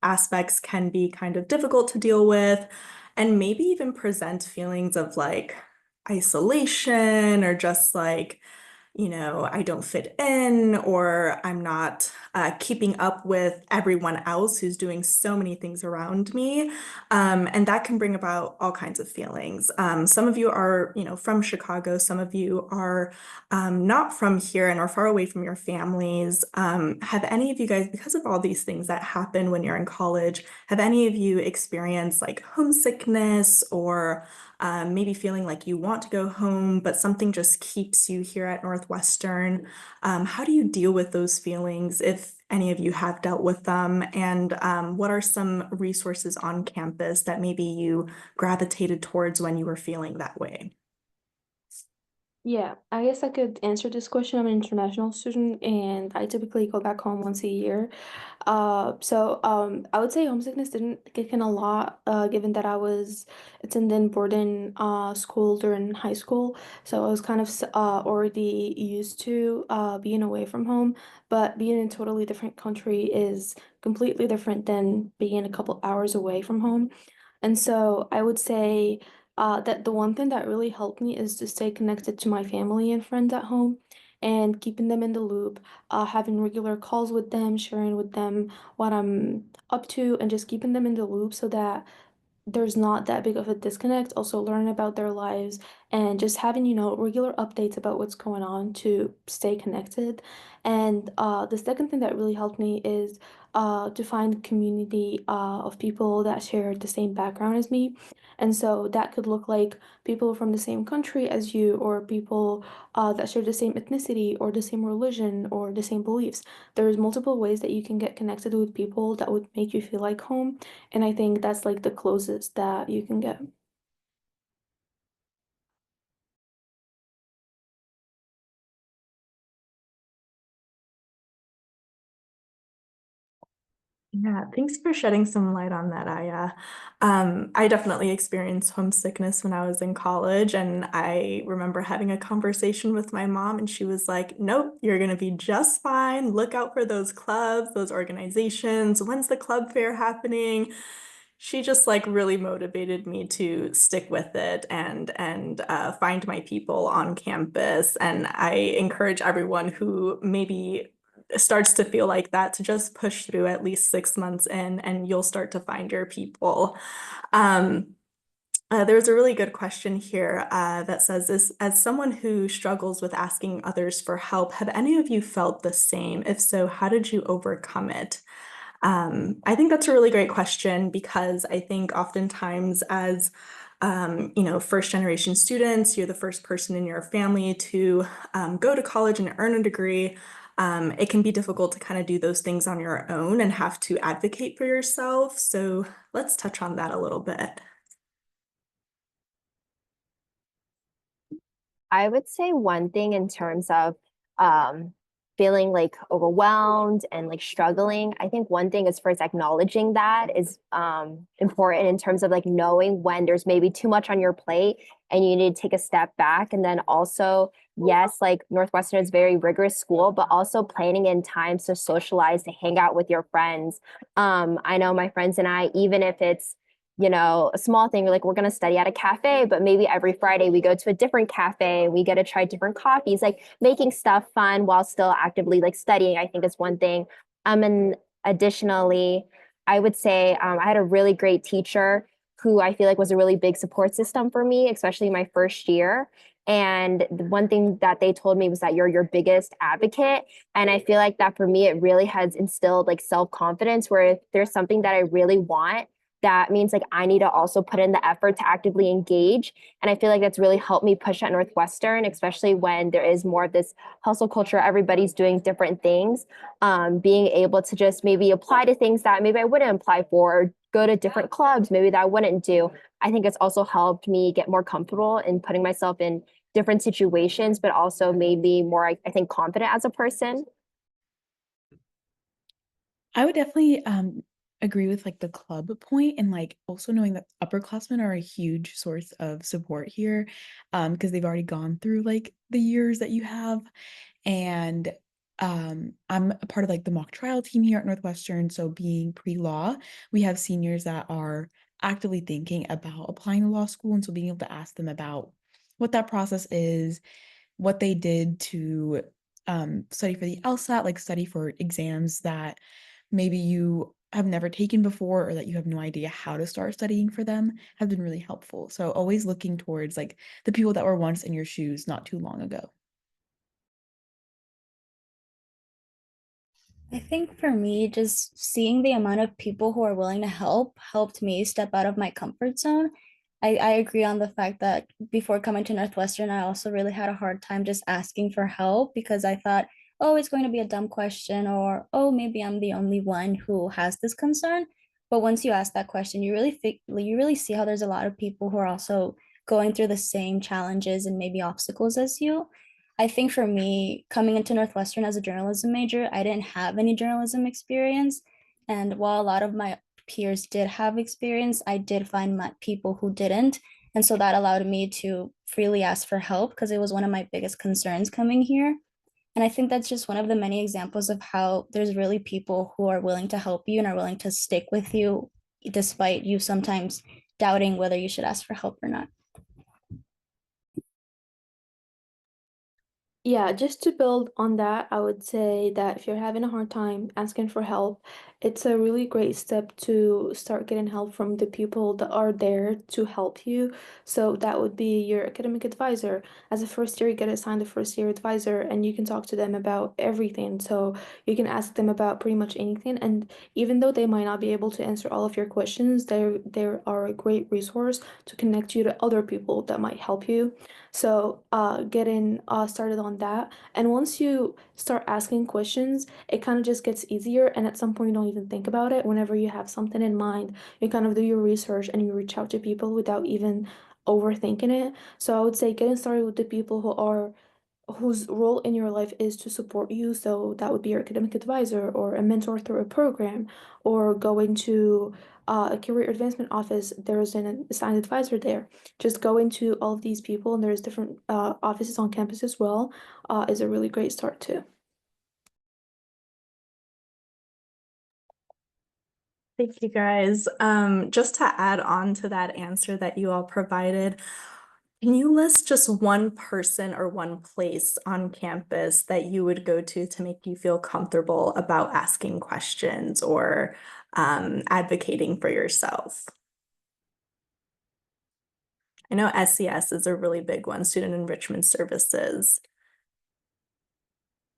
aspects can be kind of difficult to deal with and maybe even present feelings of like isolation or just like I don't fit in, or I'm not keeping up with everyone else who's doing so many things around me. And that can bring about all kinds of feelings. Some of you are, from Chicago. Some of you are not from here and are far away from your families. Have any of you guys, because of all these things that happen when you're in college, have any of you experienced like homesickness or maybe feeling like you want to go home, but something just keeps you here at Northwestern? How do you deal with those feelings if any of you have dealt with them? And what are some resources on campus that maybe you gravitated towards when you were feeling that way? Yeah, I guess I could answer this question. I'm an international student and I typically go back home once a year. I would say homesickness didn't kick in a lot, given that I was attending boarding school during high school. So I was kind of already used to being away from home, but being in a totally different country is completely different than being a couple hours away from home. And so I would say that the one thing that really helped me is to stay connected to my family and friends at home and keeping them in the loop, having regular calls with them, sharing with them what I'm up to, and just keeping them in the loop so that there's not that big of a disconnect. Also, learn about their lives and just having, regular updates about what's going on to stay connected. And the second thing that really helped me is to find a community of people that share the same background as me. And so that could look like people from the same country as you, or people that share the same ethnicity, or the same religion, or the same beliefs. There's multiple ways that you can get connected with people that would make you feel like home. And I think that's like the closest that you can get. Yeah, thanks for shedding some light on that, Aya. I definitely experienced homesickness when I was in college, and I remember having a conversation with my mom, and she was like, "Nope, you're gonna be just fine. Look out for those clubs, those organizations. When's the club fair happening?" She just like really motivated me to stick with it and find my people on campus. And I encourage everyone who maybe starts to feel like that to just push through at least 6 months in, and you'll start to find your people. Um, there's a really good question here that says this, as someone who struggles with asking others for help, have any of you felt the same? If so, how did you overcome it? I think that's a really great question because I think oftentimes as first generation students, you're the first person in your family to go to college and earn a degree. It can be difficult to kind of do those things on your own and have to advocate for yourself. So let's touch on that a little bit. I would say one thing in terms of um, feeling like overwhelmed and like struggling. I think one thing is first acknowledging that is important in terms of like knowing when there's maybe too much on your plate and you need to take a step back. And then also, yes, like Northwestern is a very rigorous school, but also planning in times to socialize, to hang out with your friends. I know my friends and I, even if it's a small thing like we're going to study at a cafe, but maybe every Friday we go to a different cafe and we get to try different coffees, like making stuff fun while still actively like studying, I think is one thing. And additionally, I would say I had a really great teacher who I feel like was a really big support system for me, especially my first year. And the one thing that they told me was that you're your biggest advocate. And I feel like that for me, it really has instilled like self confidence, where if there's something that I really want, that means like I need to also put in the effort to actively engage. And I feel like that's really helped me push at Northwestern, especially when there is more of this hustle culture, everybody's doing different things. Being able to just maybe apply to things that maybe I wouldn't apply for, or go to different clubs maybe that I wouldn't do. I think it's also helped me get more comfortable in putting myself in different situations, but also made me more, I think, confident as a person. I would definitely agree with like the club point, and like also knowing that upperclassmen are a huge source of support here because they've already gone through like the years that you have. And I'm a part of like the mock trial team here at Northwestern. So being pre-law, we have seniors that are actively thinking about applying to law school. And so being able to ask them about what that process is, what they did to study for the LSAT, like study for exams that maybe you have never taken before or that you have no idea how to start studying for them have been really helpful. So always looking towards like the people that were once in your shoes not too long ago. I think for me, just seeing the amount of people who are willing to help helped me step out of my comfort zone. I agree on the fact that before coming to Northwestern, I also really had a hard time just asking for help because I thought, oh, it's going to be a dumb question, or oh, maybe I'm the only one who has this concern. But once you ask that question, you really see how there's a lot of people who are also going through the same challenges and maybe obstacles as you. I think for me, coming into Northwestern as a journalism major, I didn't have any journalism experience. And while a lot of my peers did have experience, I did find my people who didn't. And so that allowed me to freely ask for help because it was one of my biggest concerns coming here. And I think that's just one of the many examples of how there's really people who are willing to help you and are willing to stick with you despite you sometimes doubting whether you should ask for help or not. Yeah, just to build on that, I would say that if you're having a hard time asking for help, it's a really great step to start getting help from the people that are there to help you. So that would be your academic advisor. As a first year, you get assigned a first year advisor and you can talk to them about everything. So you can ask them about pretty much anything. And even though they might not be able to answer all of your questions, they are a great resource to connect you to other people that might help you. So, getting started on that. And once you start asking questions, it kind of just gets easier. And at some point, you don't even think about it. Whenever you have something in mind, you kind of do your research and you reach out to people without even overthinking it. So, I would say getting started with the people whose role in your life is to support you. So that would be your academic advisor or a mentor through a program or going to a career advancement office. There's an assigned advisor there. Just go into all of these people, and there's different offices on campus as well, is a really great start too. Thank you guys. Just to add on to that answer that you all provided, can you list just one person or one place on campus that you would go to make you feel comfortable about asking questions or advocating for yourself? I know SES is a really big one, Student Enrichment Services.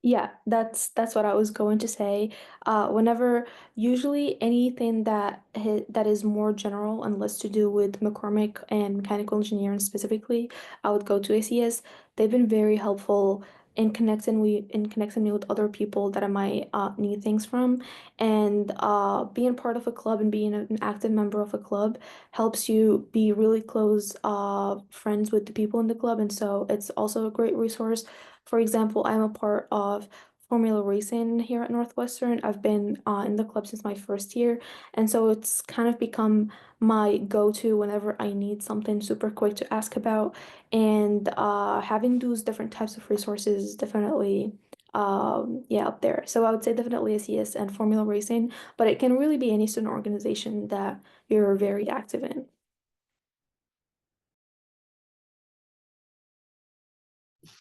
Yeah, that's what I was going to say. Whenever usually anything that is more general and less to do with McCormick and mechanical engineering specifically, I would go to ACS. They've been very helpful in connecting me with other people that I might need things from, and being part of a club and being an active member of a club helps you be really close friends with the people in the club, and so it's also a great resource. For example, I'm a part of Formula Racing here at Northwestern. I've been in the club since my first year, and so it's kind of become my go-to whenever I need something super quick to ask about. And having those different types of resources is definitely, yeah, up there. So I would say definitely SES and Formula Racing, but it can really be any student organization that you're very active in.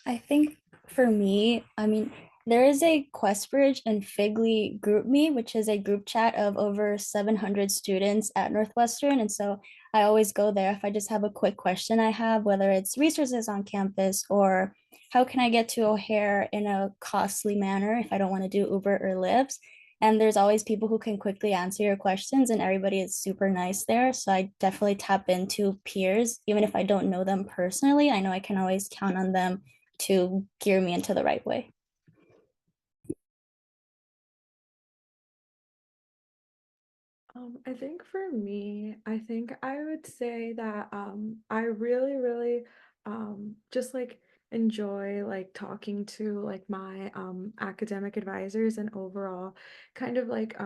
I think for me, I mean, there is a Questbridge and Figly group me, which is a group chat of over 700 students at Northwestern. And so I always go there if I just have a quick question I have, whether it's resources on campus or how can I get to O'Hare in a costly manner if I don't want to do Uber or Lyft. And there's always people who can quickly answer your questions, and everybody is super nice there. So I definitely tap into peers, even if I don't know them personally. I know I can always count on them to gear me into the right way. I think for me, I think I would say that I really, really just like enjoy like talking to like my academic advisors and overall kind of like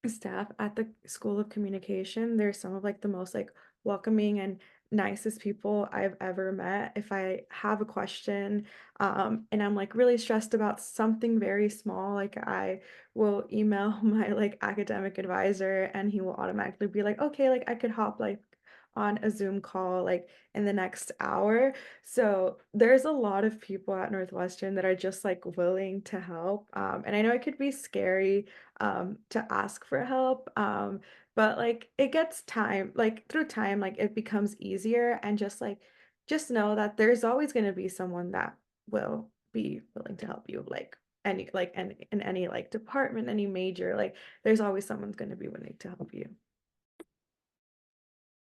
staff at the School of Communication. They're some of like the most like welcoming and nicest people I've ever met. If I have a question and I'm like really stressed about something very small, like I will email my like academic advisor and he will automatically be like, okay, like I could hop like on a Zoom call like in the next hour. So there's a lot of people at Northwestern that are just like willing to help. And I know it could be scary to ask for help. But like it gets time, like through time, like it becomes easier and just know that there's always going to be someone that will be willing to help you, like in any like department, any major, like there's always someone's going to be willing to help you.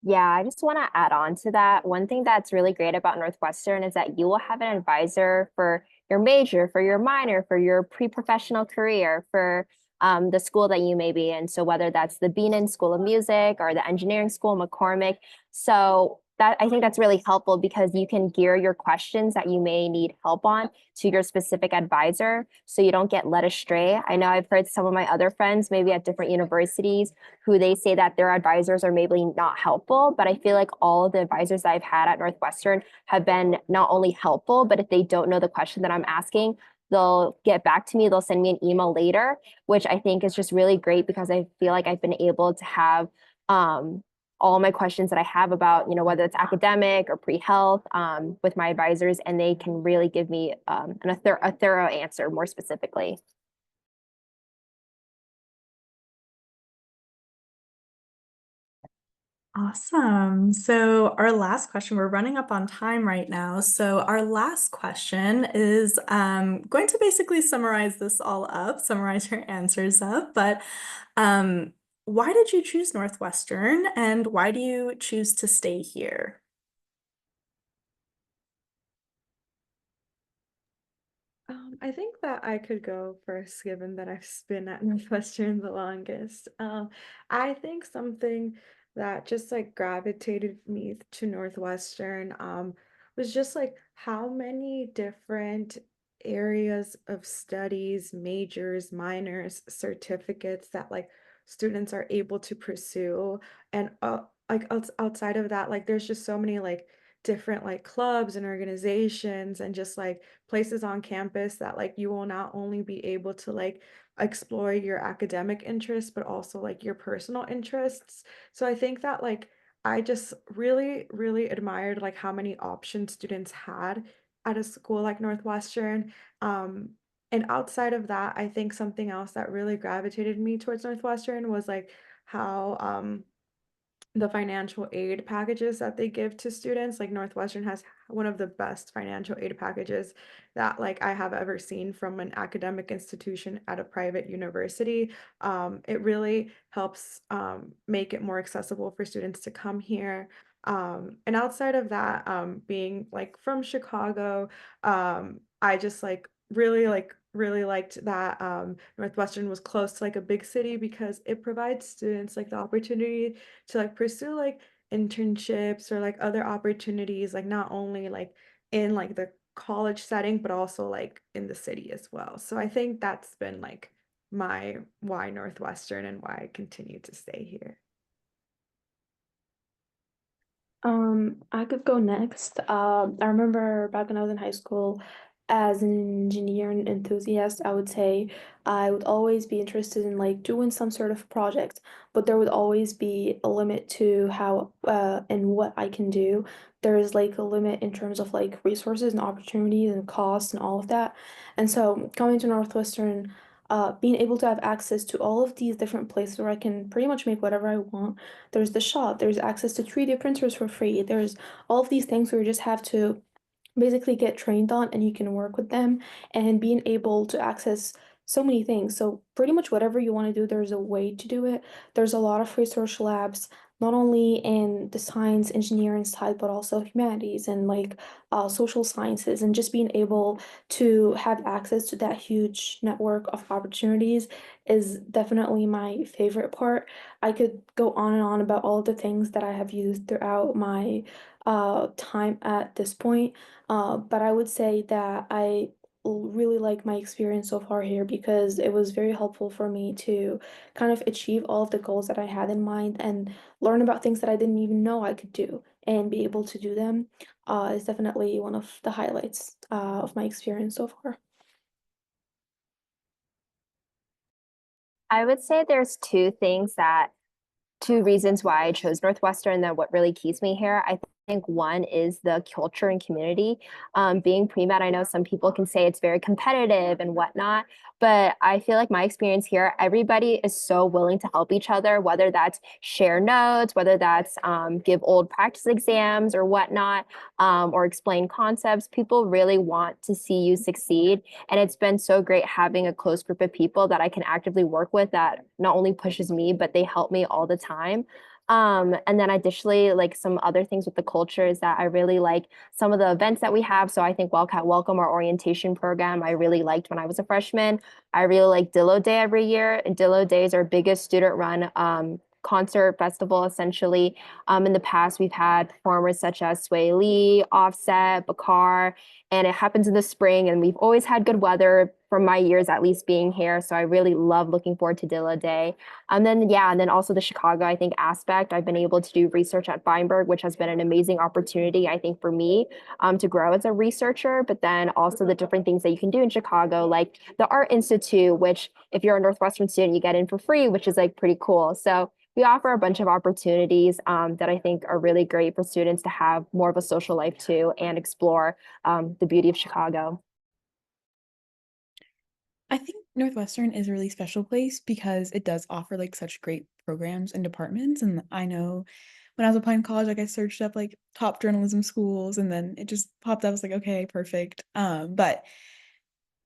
Yeah, I just want to add on to that. One thing that's really great about Northwestern is that you will have an advisor for your major, for your minor, for your pre-professional career, for the school that you may be in. So whether that's the Beanan School of Music or the engineering school, McCormick. So that I think that's really helpful because you can gear your questions that you may need help on to your specific advisor so you don't get led astray. I know I've heard some of my other friends, maybe at different universities, who they say that their advisors are maybe not helpful, but I feel like all of the advisors that I've had at Northwestern have been not only helpful, but if they don't know the question that I'm asking, they'll get back to me, they'll send me an email later, which I think is just really great because I feel like I've been able to have all my questions that I have about, whether it's academic or pre-health with my advisors, and they can really give me a thorough answer more specifically. Awesome. So our last question, we're running up on time right now. So our last question is going to basically summarize this all up, summarize your answers up. But why did you choose Northwestern and why do you choose to stay here? I think that I could go first, given that I've been at Northwestern the longest. I think something that just like gravitated me to Northwestern, was just like how many different areas of studies, majors, minors, certificates that like students are able to pursue. And like outside of that, like there's just so many like different like clubs and organizations and just like places on campus that like you will not only be able to like explore your academic interests but also like your personal interests. So I think that like I just really admired like how many options students had at a school like Northwestern. And outside of that, I think something else that really gravitated me towards Northwestern was like how the financial aid packages that they give to students. Like Northwestern has one of the best financial aid packages that like I have ever seen from an academic institution at a private university. It really helps make it more accessible for students to come here. And outside of that, being like from Chicago, I just really liked that Northwestern was close to like a big city because it provides students like the opportunity to like pursue like internships or like other opportunities, like not only like in like the college setting but also like in the city as well. So I think that's been like my why Northwestern and why I continue to stay here. I could go next. I remember back when I was in high school, as an engineering enthusiast, I would say I would always be interested in like doing some sort of project, but there would always be a limit to how and what I can do. There is like a limit in terms of like resources and opportunities and costs and all of that. And so coming to Northwestern, being able to have access to all of these different places where I can pretty much make whatever I want. There's the shop, there's access to 3D printers for free. There's all of these things where you just have to basically get trained on and you can work with them and being able to access so many things. So pretty much whatever you want to do, there's a way to do it. There's a lot of research labs, not only in the science, engineering side, but also humanities and like social sciences, and just being able to have access to that huge network of opportunities is definitely my favorite part. I could go on and on about all of the things that I have used throughout my time at this point. But I would say that I really like my experience so far here because it was very helpful for me to kind of achieve all of the goals that I had in mind and learn about things that I didn't even know I could do and be able to do them is definitely one of the highlights of my experience so far. I would say there's two things that two reasons why I chose Northwestern that what really keeps me here. I think one is the culture and community. Being pre-med, I know some people can say it's very competitive and whatnot, but I feel like my experience here, everybody is so willing to help each other, whether that's share notes, whether that's give old practice exams or whatnot, or explain concepts. People really want to see you succeed. And it's been so great having a close group of people that I can actively work with that not only pushes me, but they help me all the time. And then additionally, like some other things with the culture is that I really like some of the events that we have. So I think Wildcat Welcome, our orientation program, I really liked when I was a freshman. I really like Dillo Day every year. And Dillo Day is our biggest student run concert festival, essentially. In the past, we've had performers such as Sway Lee, Offset, Bakar, and it happens in the spring. And we've always had good weather from my years, at least being here. So I really love looking forward to Dillo Day. And then also the Chicago, I think, aspect. I've been able to do research at Feinberg, which has been an amazing opportunity, I think, for me to grow as a researcher, but then also the different things that you can do in Chicago, like the Art Institute, which if you're a Northwestern student, you get in for free, which is like pretty cool. So we offer a bunch of opportunities that I think are really great for students to have more of a social life too and explore the beauty of Chicago. I think Northwestern is a really special place because it does offer like such great programs and departments. And I know when I was applying to college, like I searched up like top journalism schools and then it just popped up. I was like, okay, perfect. But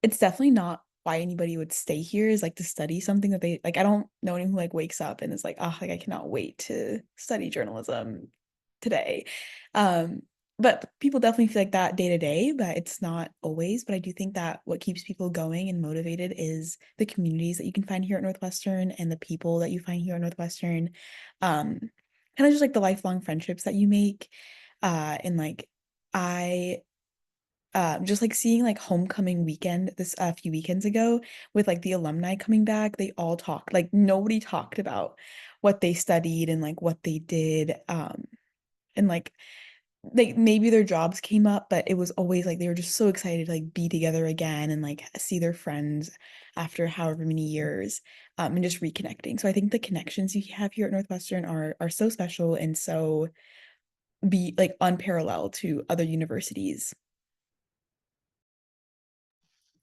it's definitely not why anybody would stay here is like to study something that they like. I don't know anyone who like wakes up and is like, oh, like I cannot wait to study journalism today. Um, but people definitely feel like that day to day, but it's not always. But I do think that what keeps people going and motivated is the communities that you can find here at Northwestern and the people that you find here at Northwestern. Kind of just like the lifelong friendships that you make. And like I just like seeing like homecoming weekend this a few weekends ago with like the alumni coming back, they all talked like nobody talked about what they studied and like what they did. And like they maybe their jobs came up, but it was always like they were just so excited to like be together again and like see their friends after however many years, and just reconnecting. So I think the connections you have here at Northwestern are so special and so be like unparalleled to other universities.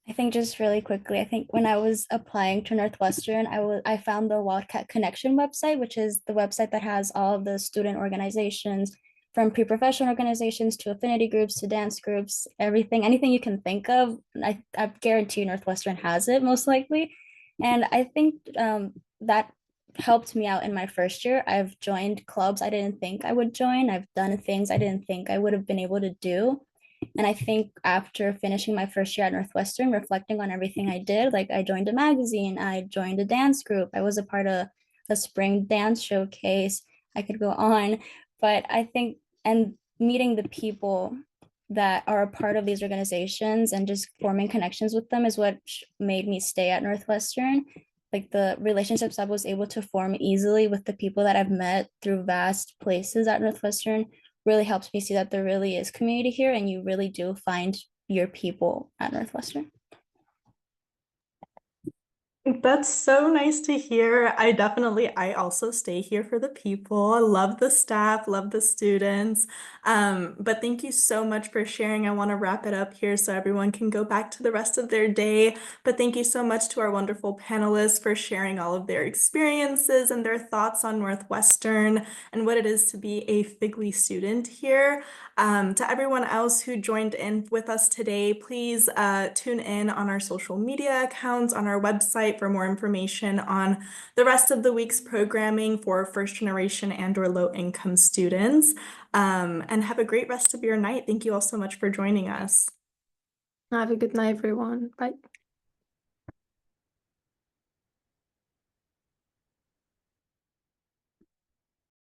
I think just really quickly, I think when I was applying to Northwestern, I found the Wildcat Connection website, which is the website that has all of the student organizations from pre-professional organizations to affinity groups to dance groups, everything, anything you can think of. I guarantee Northwestern has it most likely. And I think that helped me out in my first year. I've joined clubs I didn't think I would join. I've done things I didn't think I would have been able to do. And I think after finishing my first year at Northwestern, reflecting on everything I did, like I joined a magazine, I joined a dance group, I was a part of a spring dance showcase. I could go on, but I think, and meeting the people that are a part of these organizations and just forming connections with them is what made me stay at Northwestern. Like the relationships I was able to form easily with the people that I've met through vast places at Northwestern really helps me see that there really is community here and you really do find your people at Northwestern. That's so nice to hear. I also stay here for the people. I love the staff, love the students. But thank you so much for sharing. I want to wrap it up here so everyone can go back to the rest of their day. But thank you so much to our wonderful panelists for sharing all of their experiences and their thoughts on Northwestern and what it is to be a FGLI student here. To everyone else who joined in with us today, please tune in on our social media accounts, on our website for more information on the rest of the week's programming for first generation and/or low income students. And have a great rest of your night. Thank you all so much for joining us. Have a good night, everyone. Bye.